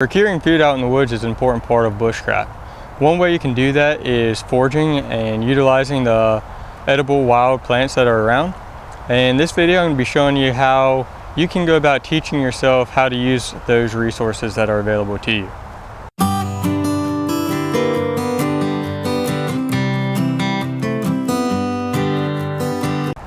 Procuring food out in the woods is an important part of bushcraft. One way you can do that is foraging and utilizing the edible wild plants that are around. And in this video, I'm going to be showing you how you can go about teaching yourself how to use those resources that are available to you.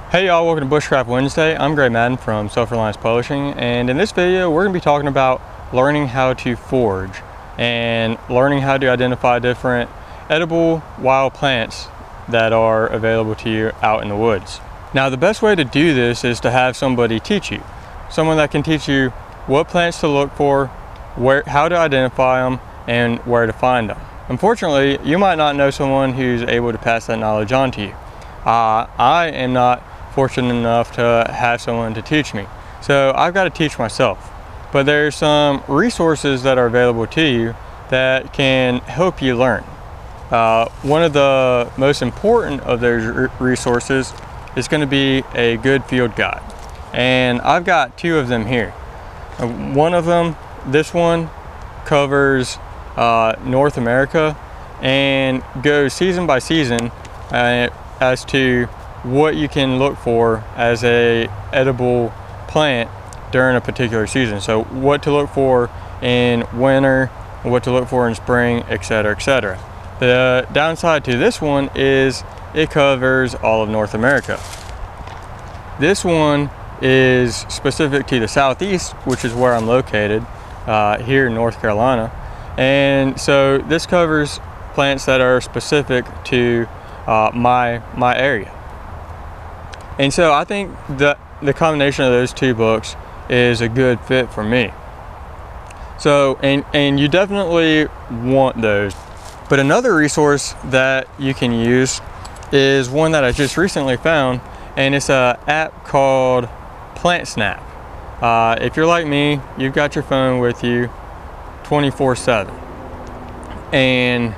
Hey y'all, welcome to Bushcraft Wednesday. I'm Gray Madden from Self-Reliance Publishing, and in this video we're going to be talking about learning how to forage and learning how to identify different edible wild plants that are available to you out in the woods. Now the best way to do this is to have somebody teach you. Someone that can teach you what plants to look for, how to identify them, and where to find them. Unfortunately, you might not know someone who's able to pass that knowledge on to you. I am not fortunate enough to have someone to teach me, so I've got to teach myself. But there's some resources that are available to you that can help you learn. One of the most important of those resources is going to be a good field guide, and I've got two of them here. One of them, this one, covers North America and goes season by season as to what you can look for as a edible plant during a particular season. So what to look for in winter, what to look for in spring, etc., etc. The downside to this one is it covers all of North America. This one is specific to the Southeast, which is where I'm located, here in North Carolina. And so this covers plants that are specific to my area. And so I think that the combination of those two books is a good fit for me. So, and you definitely want those. But another resource that you can use is one that I just recently found, and it's an app called PlantsNAP. If you're like me, you've got your phone with you 24/7. And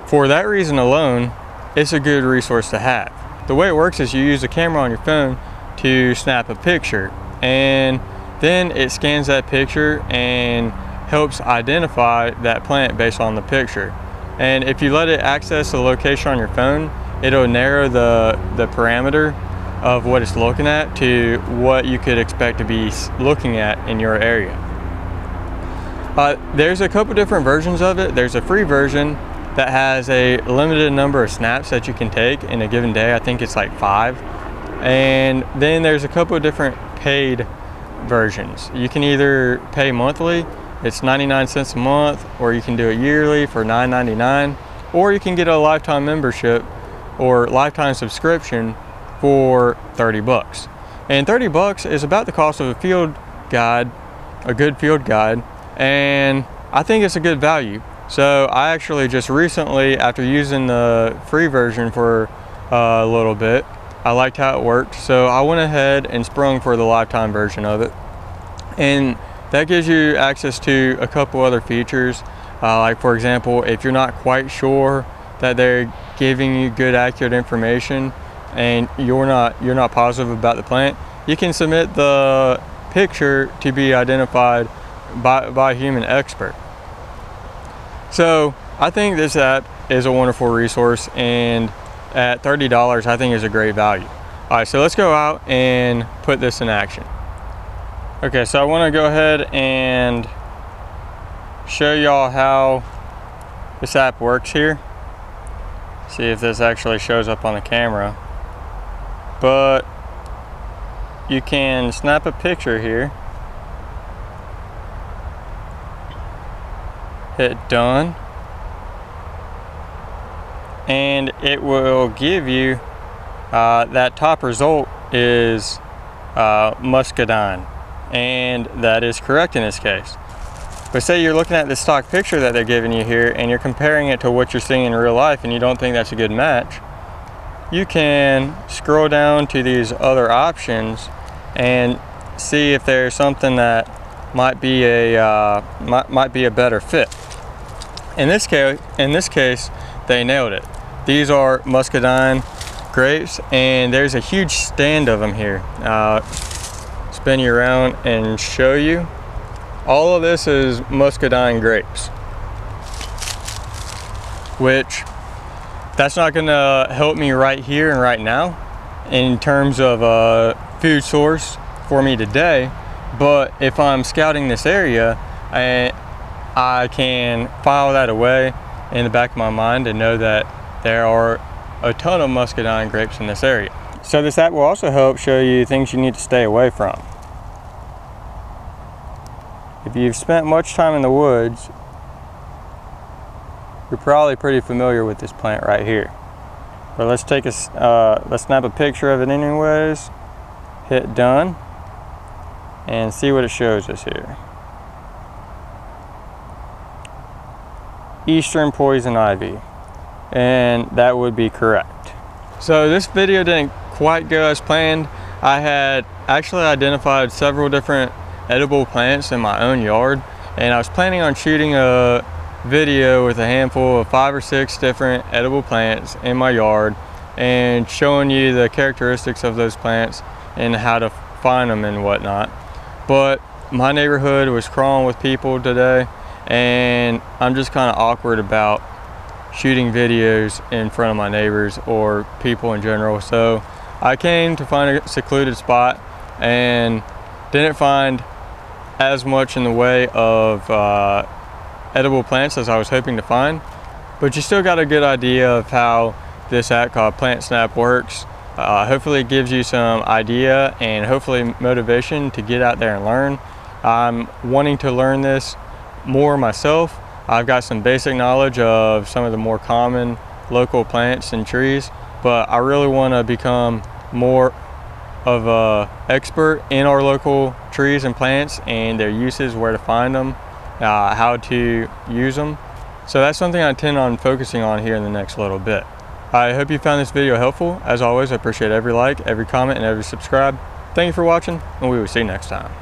for that reason alone, it's a good resource to have. The way it works is you use a camera on your phone to snap a picture, and then it scans that picture and helps identify that plant based on the picture. And if you let it access the location on your phone, it'll narrow the parameter of what it's looking at to what you could expect to be looking at in your area. There's a couple different versions of it. There's a free version that has a limited number of snaps that you can take in a given day. I think it's like 5. And then there's a couple of different paid versions. You can either pay monthly, it's 99 cents a month, or you can do it yearly for $9.99, or you can get a lifetime membership or lifetime subscription for 30 bucks. And 30 bucks is about the cost of a field guide, a good field guide, and I think it's a good value. So I actually just recently, after using the free version for a little bit, I liked how it worked, so I went ahead and sprung for the lifetime version of it. And that gives you access to a couple other features, like for example, if you're not quite sure that they're giving you good, accurate information and you're not positive about the plant, you can submit the picture to be identified by a human expert. So I think this app is a wonderful resource, and at $30 I think is a great value. All right, so let's go out and put this in action. Okay, so I want to go ahead and show y'all how this app works here. See if this actually shows up on the camera. But you can snap a picture here, hit done, and it will give you that top result is muscadine, and that is correct in this case. But say you're looking at the stock picture that they're giving you here and you're comparing it to what you're seeing in real life and you don't think that's a good match, you can scroll down to these other options and see if there's something that might be a better fit. In this case, they nailed it. These are muscadine grapes, and there's a huge stand of them here. Spin you around and show you. all of this is muscadine grapes, which that's not gonna help me right here and right now in terms of a food source for me today. But if I'm scouting this area, I can file that away in the back of my mind and know that there are a ton of muscadine grapes in this area. So this app will also help show you things you need to stay away from. If you've spent much time in the woods, you're probably pretty familiar with this plant right here. But let's snap a picture of it anyways, hit done, and see what it shows us here. Eastern poison ivy, and that would be correct. So this video didn't quite go as planned. I had actually identified several different edible plants in my own yard, and I was planning on shooting a video with a handful of 5 or 6 different edible plants in my yard and showing you the characteristics of those plants and how to find them and whatnot. But my neighborhood was crawling with people today, and I'm just kind of awkward about shooting videos in front of my neighbors or people in general. So I came to find a secluded spot and didn't find as much in the way of edible plants as I was hoping to find, but you still got a good idea of how this app called PlantsNAP works. Hopefully it gives you some idea and hopefully motivation to get out there and learn. I'm wanting to learn this more myself. I've got some basic knowledge of some of the more common local plants and trees, but I really want to become more of an expert in our local trees and plants and their uses, where to find them, how to use them. So that's something I intend on focusing on here in the next little bit. I hope you found this video helpful. As always, I appreciate every like, every comment, and every subscribe. Thank you for watching, and we will see you next time.